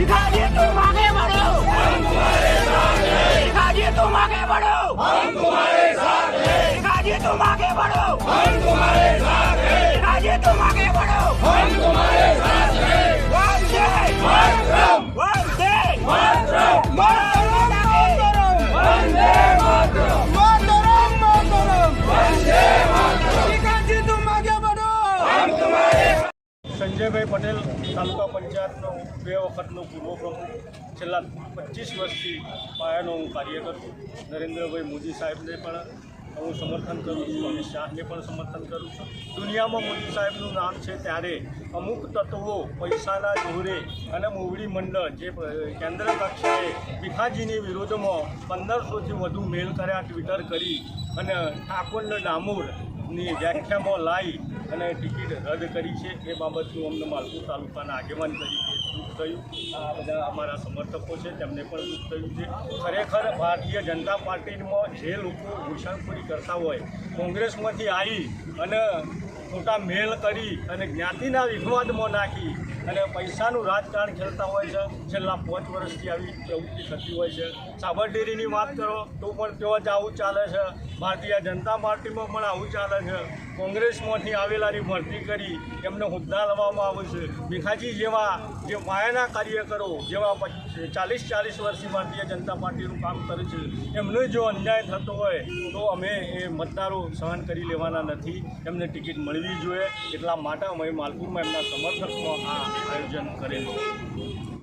भिखाजी तुम आगे बढ़ो, हम तुम्हारे साथ हैं। भिखाजी तुम आगे बढ़ो, हम तुम्हारे साथ हैं। भिखाजी तुम आगे बढ़ो, हम तुम्हारे साथ हैं। भिखाजी तुम आगे बढ़ो, हम तुम्हारे साथ हैं। वंदे मातरम, वंदे मातरम, मातरम, वंदे मातरम, मातरम, मातरम, वंदे मातरम। भिखाजी तुम आगे बढ़ो, हम तुम्हारे। સંજયભાઈ પટેલ તાલુકા પંચાયતનો 2 વખતનો પૂર્વ પ્રમુખ, છેલ્લા 25 વર્ષથી પાયાનો હું કાર્યકર છું. નરેન્દ્રભાઈ મોદી સાહેબને પણ હું સમર્થન કરું છું, અમિત શાહને પણ સમર્થન કરું છું. દુનિયામાં મોદી સાહેબનું નામ છે ત્યારે અમુક તત્વો પૈસાના જોરે અને મોવડી મંડળ જે કેન્દ્ર કક્ષાએ ભીખાજીની વિરોધમાં 1500થી વધુ મેલ કર્યા, ટ્વિટર કરી અને ઠાકોરને ડામોરની વ્યાખ્યામાં લાવી અને ટિકિટ રદ કરી છે. એ બાબતનું અમને માલપુર તાલુકાના આગેવાન તરીકે દુઃખ થયું. આ બધા અમારા સમર્થકો છે, તેમને પણ દુઃખ થયું છે. ખરેખર ભારતીય જનતા પાર્ટીમાં જે લોકો ઘૂસણખોરી કરતા હોય, કોંગ્રેસમાંથી આવી અને ખોટા મેલ કરી અને જ્ઞાતિના વિવાદમાં નાખી અને પૈસાનું રાજકારણ ખેલતા હોય છે. છેલ્લા 5 વર્ષથી આવી પ્રવૃત્તિ થતી હોય છે. સાબરડેરીની વાત કરો તો પણ તેઓ જ આવું ચાલે છે. ભારતીય જનતા પાર્ટીમાં પણ આવું ચાલે છે. કોંગ્રેસમાંથી આવેલાની ભરતી કરી એમને હોદ્દા લેવામાં આવે છે. ભીખાજી જેવા જે પાયાના કાર્યકરો જેવા 40 વર્ષથી ભારતીય જનતા પાર્ટીનું કામ કરે છે, એમને જો અન્યાય થતો હોય તો અમે એ મતદારો સહન કરી લેવાના નથી. એમને ટિકિટ મળવી જોઈએ. એટલા માટે અમે માલપુરમાં એમના સમર્થકમાં આ આયોજન કરેલું.